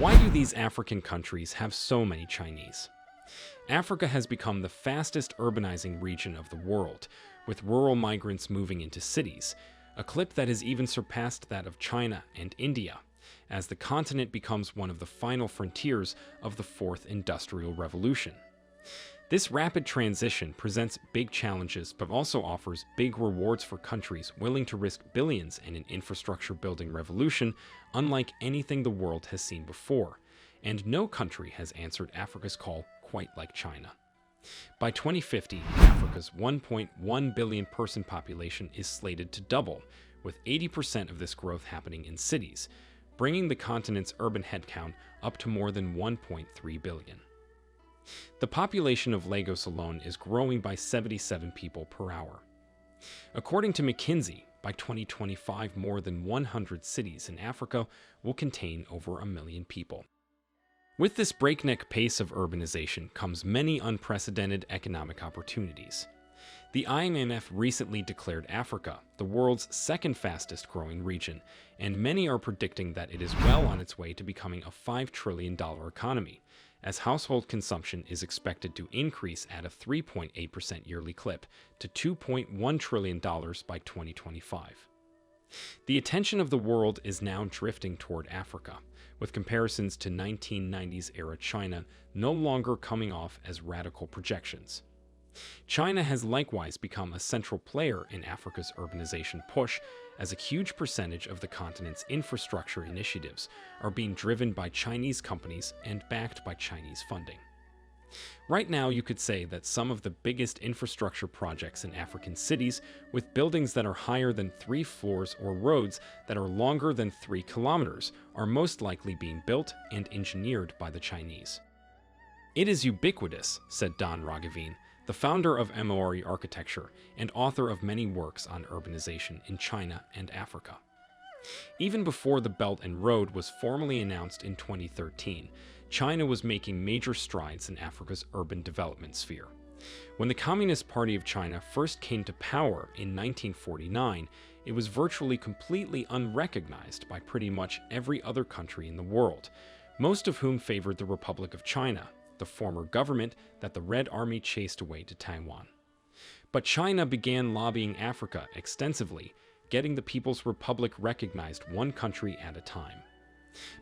Why do these African countries have so many Chinese? Africa has become the fastest urbanizing region of the world, with rural migrants moving into cities, a clip that has even surpassed that of China and India, as the continent becomes one of the final frontiers of the Fourth Industrial Revolution. This rapid transition presents big challenges but also offers big rewards for countries willing to risk billions in an infrastructure building revolution unlike anything the world has seen before, and no country has answered Africa's call quite like China. By 2050, Africa's 1.1 billion person population is slated to double, with 80% of this growth happening in cities, bringing the continent's urban headcount up to more than 1.3 billion. The population of Lagos alone is growing by 77 people per hour. According to McKinsey, by 2025, more than 100 cities in Africa will contain over 1 million people. With this breakneck pace of urbanization comes many unprecedented economic opportunities. The IMF recently declared Africa the world's second fastest growing region, and many are predicting that it is well on its way to becoming a $5 trillion economy, as household consumption is expected to increase at a 3.8% yearly clip to $2.1 trillion by 2025. The attention of the world is now drifting toward Africa, with comparisons to 1990s-era China no longer coming off as radical projections. China has likewise become a central player in Africa's urbanization push, as a huge percentage of the continent's infrastructure initiatives are being driven by Chinese companies and backed by Chinese funding. Right now, you could say that some of the biggest infrastructure projects in African cities, with buildings that are higher than 3 floors or roads that are longer than 3 kilometers, are most likely being built and engineered by the Chinese. "It is ubiquitous," said Don Raghaveen, the founder of Emory Architecture and author of many works on urbanization in China and Africa. Even before the Belt and Road was formally announced in 2013, China was making major strides in Africa's urban development sphere. When the Communist Party of China first came to power in 1949, it was virtually completely unrecognized by pretty much every other country in the world, most of whom favored the Republic of China, the former government that the Red Army chased away to Taiwan. But China began lobbying Africa extensively, getting the People's Republic recognized one country at a time.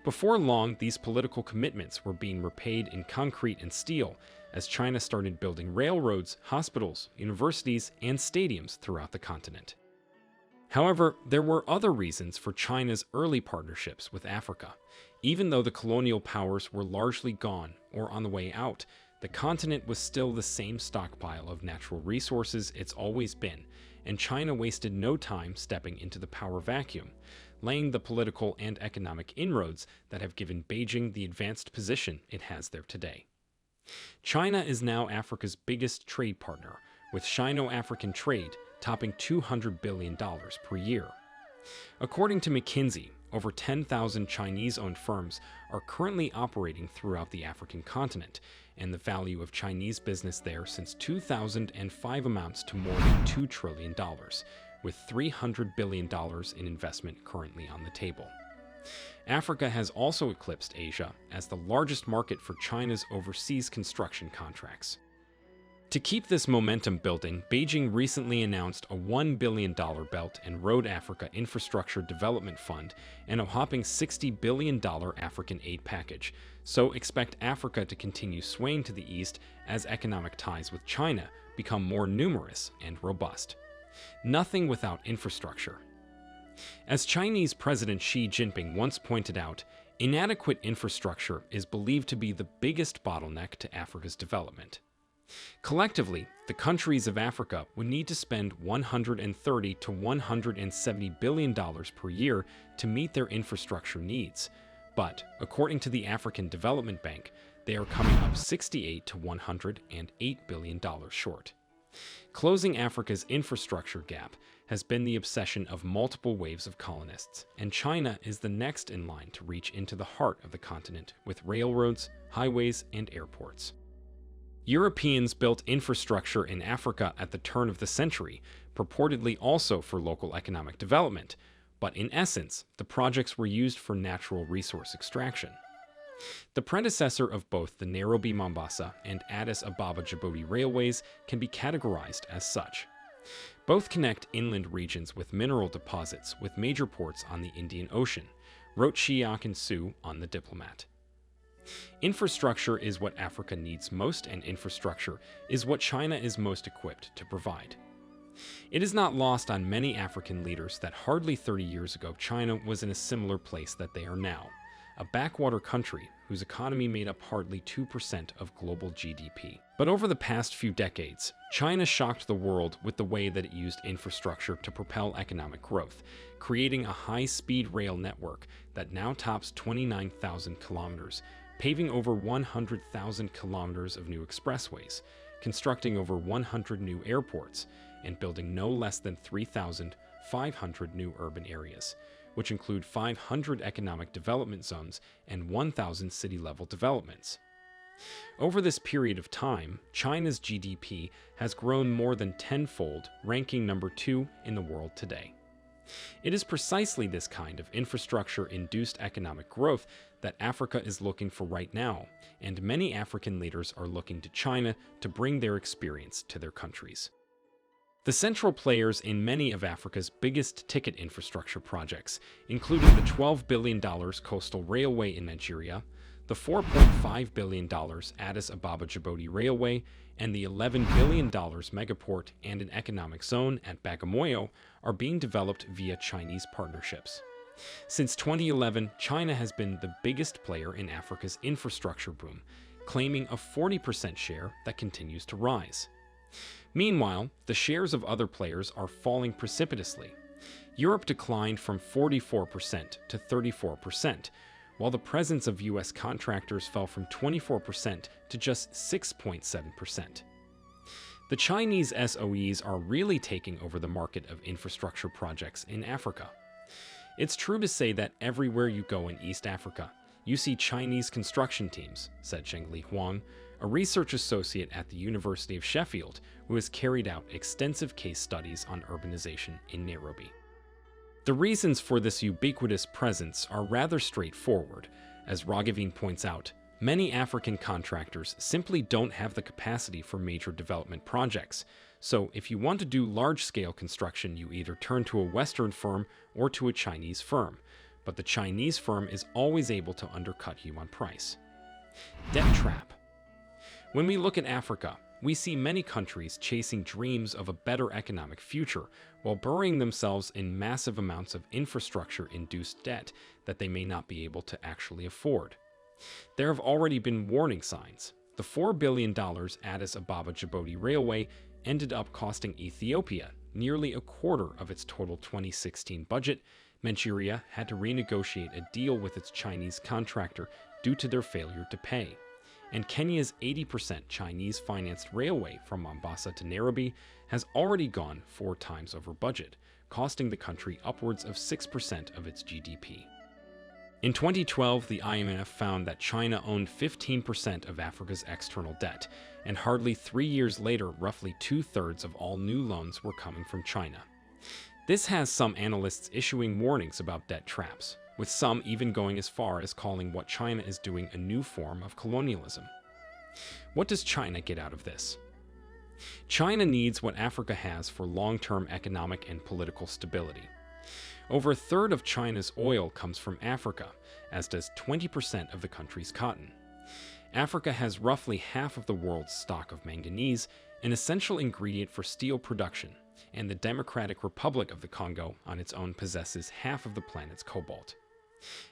Before long, these political commitments were being repaid in concrete and steel as China started building railroads, hospitals, universities, and stadiums throughout the continent. However, there were other reasons for China's early partnerships with Africa. Even though the colonial powers were largely gone or on the way out, the continent was still the same stockpile of natural resources it's always been, and China wasted no time stepping into the power vacuum, laying the political and economic inroads that have given Beijing the advanced position it has there today. China is now Africa's biggest trade partner, with Sino-African trade topping $200 billion per year. According to McKinsey, over 10,000 Chinese-owned firms are currently operating throughout the African continent, and the value of Chinese business there since 2005 amounts to more than $2 trillion, with $300 billion in investment currently on the table. Africa has also eclipsed Asia as the largest market for China's overseas construction contracts. To keep this momentum building, Beijing recently announced a $1 billion Belt and Road Africa Infrastructure Development Fund and a whopping $60 billion African aid package, so expect Africa to continue swaying to the east as economic ties with China become more numerous and robust. Nothing without infrastructure. As Chinese President Xi Jinping once pointed out, inadequate infrastructure is believed to be the biggest bottleneck to Africa's development. Collectively, the countries of Africa would need to spend $130 to $170 billion per year to meet their infrastructure needs. But, according to the African Development Bank, they are coming up $68 to $108 billion short. Closing Africa's infrastructure gap has been the obsession of multiple waves of colonists, and China is the next in line to reach into the heart of the continent with railroads, highways, and airports. Europeans built infrastructure in Africa at the turn of the century, purportedly also for local economic development, but in essence, the projects were used for natural resource extraction. The predecessor of both the Nairobi-Mombasa and Addis Ababa-Djibouti railways can be categorized as such. Both connect inland regions with mineral deposits with major ports on the Indian Ocean, wrote Chiakin Su on The Diplomat. Infrastructure is what Africa needs most, and infrastructure is what China is most equipped to provide. It is not lost on many African leaders that hardly 30 years ago China was in a similar place that they are now, a backwater country whose economy made up hardly 2% of global GDP. But over the past few decades, China shocked the world with the way that it used infrastructure to propel economic growth, creating a high-speed rail network that now tops 29,000 kilometers, paving over 100,000 kilometers of new expressways, constructing over 100 new airports, and building no less than 3,500 new urban areas, which include 500 economic development zones and 1,000 city-level developments. Over this period of time, China's GDP has grown more than tenfold, ranking number 2 in the world today. It is precisely this kind of infrastructure-induced economic growth that Africa is looking for right now, and many African leaders are looking to China to bring their experience to their countries. The central players in many of Africa's biggest ticket infrastructure projects, including the $12 billion coastal railway in Nigeria, the $4.5 billion Addis Ababa-Djibouti railway, and the $11 billion megaport and an economic zone at Bagamoyo, are being developed via Chinese partnerships. Since 2011, China has been the biggest player in Africa's infrastructure boom, claiming a 40% share that continues to rise. Meanwhile, the shares of other players are falling precipitously. Europe declined from 44% to 34%, while the presence of U.S. contractors fell from 24% to just 6.7%. The Chinese SOEs are really taking over the market of infrastructure projects in Africa. It's true to say that everywhere you go in East Africa, you see Chinese construction teams, said Zhengli Huang, a research associate at the University of Sheffield who has carried out extensive case studies on urbanization in Nairobi. The reasons for this ubiquitous presence are rather straightforward. As Raghavin points out, many African contractors simply don't have the capacity for major development projects, so if you want to do large-scale construction, you either turn to a Western firm or to a Chinese firm, but the Chinese firm is always able to undercut you on price. Debt trap. When we look at Africa, we see many countries chasing dreams of a better economic future while burying themselves in massive amounts of infrastructure-induced debt that they may not be able to actually afford. There have already been warning signs. The $4 billion Addis Ababa-Djibouti railway ended up costing Ethiopia nearly a quarter of its total 2016 budget. Nigeria had to renegotiate a deal with its Chinese contractor due to their failure to pay. And Kenya's 80% Chinese-financed railway from Mombasa to Nairobi has already gone 4 times over budget, costing the country upwards of 6% of its GDP. In 2012, the IMF found that China owned 15% of Africa's external debt, and hardly 3 years later, roughly 2/3 of all new loans were coming from China. This has some analysts issuing warnings about debt traps, with some even going as far as calling what China is doing a new form of colonialism. What does China get out of this? China needs what Africa has for long-term economic and political stability. Over a third of China's oil comes from Africa, as does 20% of the country's cotton. Africa has roughly half of the world's stock of manganese, an essential ingredient for steel production, and the Democratic Republic of the Congo on its own possesses half of the planet's cobalt.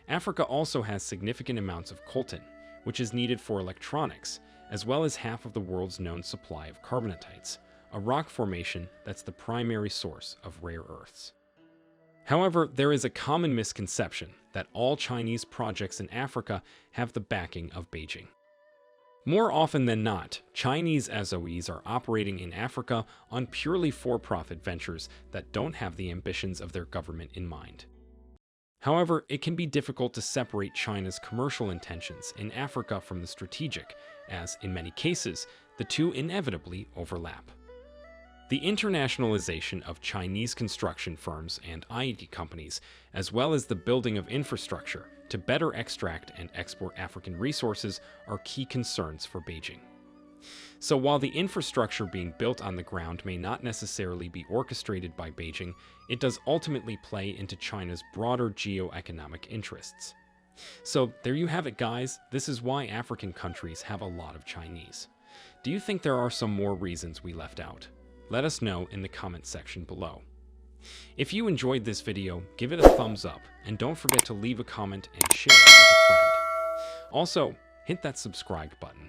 Africa also has significant amounts of coltan, which is needed for electronics, as well as half of the world's known supply of carbonatites, a rock formation that's the primary source of rare earths. However, there is a common misconception that all Chinese projects in Africa have the backing of Beijing. More often than not, Chinese SOEs are operating in Africa on purely for-profit ventures that don't have the ambitions of their government in mind. However, it can be difficult to separate China's commercial intentions in Africa from the strategic, as, in many cases, the two inevitably overlap. The internationalization of Chinese construction firms and IT companies, as well as the building of infrastructure, to better extract and export African resources are key concerns for Beijing. So while the infrastructure being built on the ground may not necessarily be orchestrated by Beijing, it does ultimately play into China's broader geo-economic interests. So there you have it, guys. This is why African countries have a lot of Chinese. Do you think there are some more reasons we left out? Let us know in the comment section below. If you enjoyed this video, give it a thumbs up, and don't forget to leave a comment and share it with a friend. Also, hit that subscribe button.